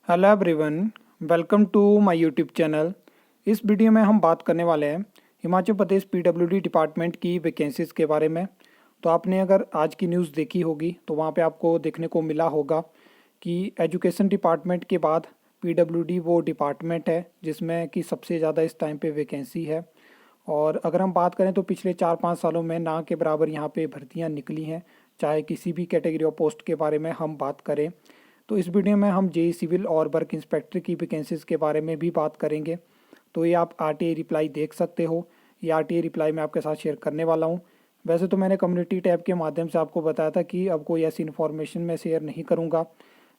Hello everyone, welcome to my YouTube channel. इस video में हम बात करने वाले हैं हिमाचल प्रदेश पीडब्ल्यूडी डिपार्टमेंट की वैकेंसीज़ के बारे में। तो आपने अगर आज की न्यूज़ देखी होगी तो वहाँ पे आपको देखने को मिला होगा कि एजुकेशन डिपार्टमेंट के बाद पीडब्ल्यूडी वो डिपार्टमेंट है जिसमें कि सबसे ज़्यादा इस टाइम पे वैकेंसी है। और अगर हम बात करें तो पिछले 4-5 सालों में ना के बराबर यहाँ पे भर्तियाँ निकली हैं, चाहे किसी भी कैटेगरी ऑफ पोस्ट के बारे में हम बात करें। तो इस वीडियो में हम जेई सिविल और वर्क इंस्पेक्टर की वैकेंसीज़ के बारे में भी बात करेंगे। तो ये आप आरटीआई रिप्लाई देख सकते हो। ये आरटीआई रिप्लाई मैं आपके साथ शेयर करने वाला हूँ। वैसे तो मैंने कम्युनिटी टैब के माध्यम से आपको बताया था कि अब कोई ऐसी इन्फॉर्मेशन मैं शेयर नहीं करूँगा,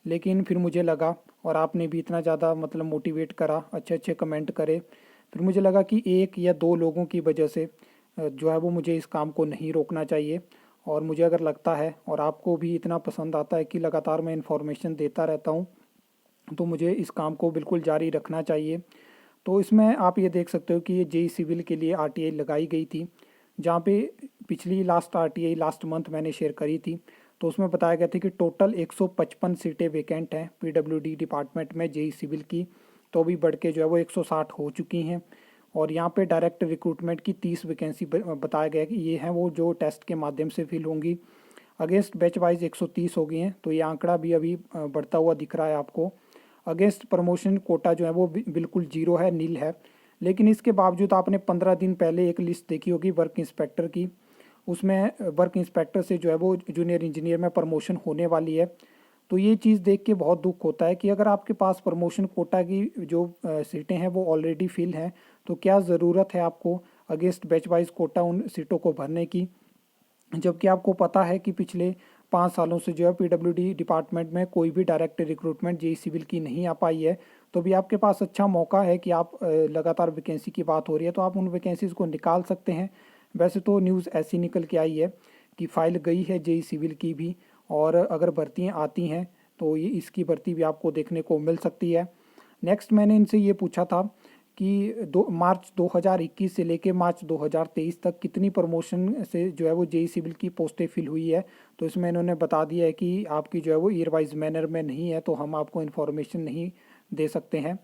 लेकिन फिर मुझे लगा और आपने भी इतना ज़्यादा मतलब मोटिवेट करा, अच्छे अच्छे कमेंट करे, फिर मुझे लगा कि एक या दो लोगों की वजह से जो है वो मुझे इस काम को नहीं रोकना चाहिए। और मुझे अगर लगता है और आपको भी इतना पसंद आता है कि लगातार मैं इन्फॉर्मेशन देता रहता हूँ, तो मुझे इस काम को बिल्कुल जारी रखना चाहिए। तो इसमें आप ये देख सकते हो कि ये जेई सिविल के लिए आरटीआई लगाई गई थी, जहाँ पे पिछली लास्ट आरटीआई लास्ट मंथ मैंने शेयर करी थी। तो उसमें बताया गया था कि टोटल 155 सीटें वैकेंट हैं पीडब्ल्यूडी डिपार्टमेंट में जेई सिविल की। तो अभी बढ़ के जो है वो 160 हो चुकी हैं। और यहाँ पे डायरेक्ट रिक्रूटमेंट की 30 वैकेंसी बताया गया कि ये हैं वो जो टेस्ट के माध्यम से फिल होंगी। अगेंस्ट बैच वाइज 130 हो गई हैं, तो ये आंकड़ा भी अभी बढ़ता हुआ दिख रहा है आपको। अगेंस्ट प्रमोशन कोटा जो है वो बिल्कुल जीरो है, नील है। लेकिन इसके बावजूद आपने 15 दिन पहले एक लिस्ट देखी होगी वर्क इंस्पेक्टर की। उसमें वर्क इंस्पेक्टर से जो है वो जूनियर इंजीनियर में प्रमोशन होने वाली है। तो ये चीज़ देख के बहुत दुख होता है कि अगर आपके पास प्रमोशन कोटा की जो सीटें हैं वो ऑलरेडी फिल हैं, तो क्या ज़रूरत है आपको अगेंस्ट बैच वाइज कोटा उन सीटों को भरने की। जबकि आपको पता है कि पिछले 5 सालों से जो है पीडब्ल्यूडी डिपार्टमेंट में कोई भी डायरेक्ट रिक्रूटमेंट जेई सिविल की नहीं आ पाई है। तो भी आपके पास अच्छा मौका है कि आप लगातार वैकेंसी की बात हो रही है तो आप उन वैकेंसीज को निकाल सकते हैं। वैसे तो न्यूज़ ऐसी निकल के आई है कि फाइल गई है जेई सिविल की भी, और अगर भर्तियाँ आती हैं तो ये इसकी भर्ती भी आपको देखने को मिल सकती है। नेक्स्ट मैंने इनसे ये पूछा था कि मार्च 2021 से लेके मार्च 2023 तक कितनी प्रमोशन से जो है वो जेई सिविल की पोस्टें फिल हुई है। तो इसमें इन्होंने बता दिया है कि आपकी जो है वो ईयर वाइज मैनर में नहीं है, तो हम आपको इन्फॉर्मेशन नहीं दे सकते हैं।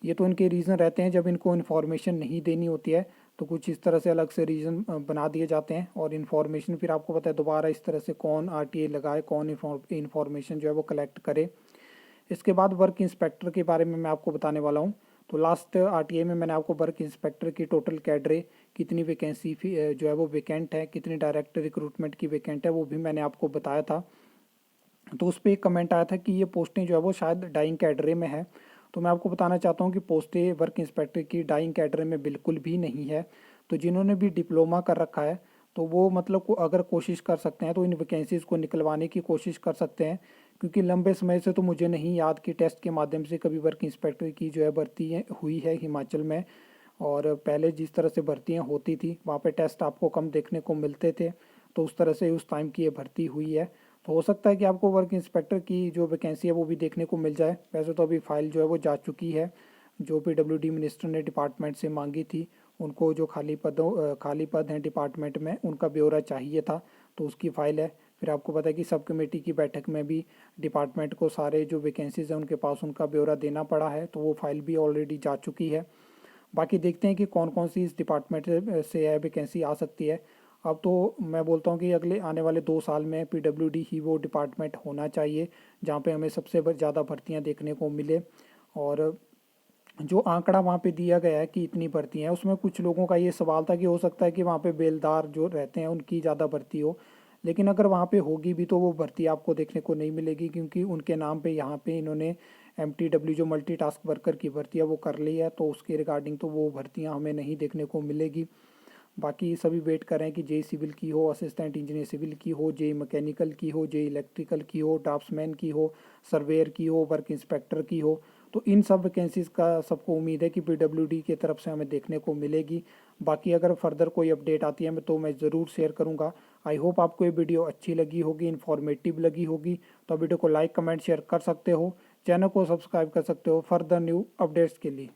ये तो इनके रीज़न रहते हैं, जब इनको इन्फॉर्मेशन नहीं देनी होती है तो कुछ इस तरह से अलग से रीज़न बना दिए जाते हैं। और इन्फॉर्मेशन फिर आपको पता है दोबारा इस तरह से कौन आरटीआई लगाए, कौन इन्फॉर्मेशन जो है वो कलेक्ट करे। इसके बाद वर्क इंस्पेक्टर के बारे में मैं आपको बताने वाला हूँ। तो लास्ट आरटीआई में मैंने आपको वर्क इंस्पेक्टर की टोटल कैडरे कितनी वैकेंसी जो है वो वैकेंट है, कितनी डायरेक्ट रिक्रूटमेंट की वैकेंट है, वो भी मैंने आपको बताया था। तो उस पर एक कमेंट आया था कि ये पोस्टें जो है वो शायद डाइंग कैडरे में है। तो मैं आपको बताना चाहता हूँ कि पोस्टें वर्क इंस्पेक्टर की डाइंग कैडरे में बिल्कुल भी नहीं है। तो जिन्होंने भी डिप्लोमा कर रखा है तो वो मतलब को अगर कोशिश कर सकते हैं तो इन वैकेंसीज़ को निकलवाने की कोशिश कर सकते हैं। क्योंकि लंबे समय से तो मुझे नहीं याद कि टेस्ट के माध्यम से कभी वर्क इंस्पेक्टर की जो है भर्ती हुई है हिमाचल में। और पहले जिस तरह से भर्तियाँ होती थी वहाँ पे टेस्ट आपको कम देखने को मिलते थे, तो उस तरह से उस टाइम की ये भर्ती हुई है। तो हो सकता है कि आपको वर्क इंस्पेक्टर की जो वैकेंसी है वो भी देखने को मिल जाए। वैसे तो अभी फाइल जो है वो जा चुकी है, जो पीडब्ल्यूडी मिनिस्टर ने डिपार्टमेंट से मांगी थी। उनको जो खाली पद हैं डिपार्टमेंट में उनका ब्यौरा चाहिए था, तो उसकी फ़ाइल है। फिर आपको पता है कि सब कमेटी की बैठक में भी डिपार्टमेंट को सारे जो वैकेंसीज हैं उनके पास उनका ब्यौरा देना पड़ा है, तो वो फाइल भी ऑलरेडी जा चुकी है। बाकी देखते हैं कि कौन कौन सी इस डिपार्टमेंट से है वैकेंसी आ सकती है। अब तो मैं बोलता हूँ कि अगले आने वाले 2 साल में पीडब्ल्यूडी ही वो डिपार्टमेंट होना चाहिए जहाँ पे हमें सबसे ज़्यादा भर्तियाँ देखने को मिले। और जो आंकड़ा वहाँ पे दिया गया है कि इतनी भर्ती हैं, उसमें कुछ लोगों का ये सवाल था कि हो सकता है कि वहाँ पे बेलदार जो रहते हैं उनकी ज़्यादा भर्ती हो। लेकिन अगर वहाँ पे होगी भी तो वो भर्ती आपको देखने को नहीं मिलेगी, क्योंकि उनके नाम पे यहाँ पे इन्होंने MTW जो मल्टीटास्क वर्कर की भर्ती है वो कर ली है, तो उसके रिगार्डिंग तो वो भर्तियाँ हमें नहीं देखने को मिलेगी। बाकी सभी वेट कर रहे हैं कि जेई सिविल की हो, असिस्टेंट इंजीनियर सिविल की हो, जेई मैकेनिकल की हो, जेई इलेक्ट्रिकल की हो, ड्राफ्ट्समैन की हो, सर्वेयर की हो, वर्क इंस्पेक्टर की हो। तो इन सब वैकेंसीज़ का सबको उम्मीद है कि पीडब्ल्यूडी की तरफ से हमें देखने को मिलेगी। बाकी अगर फर्दर कोई अपडेट आती है तो मैं ज़रूर शेयर करूँगा। आई होप आपको ये वीडियो अच्छी लगी होगी, इन्फॉर्मेटिव लगी होगी। तो वीडियो को लाइक कमेंट शेयर कर सकते हो, चैनल को सब्सक्राइब कर सकते हो फर्दर न्यू अपडेट्स के लिए।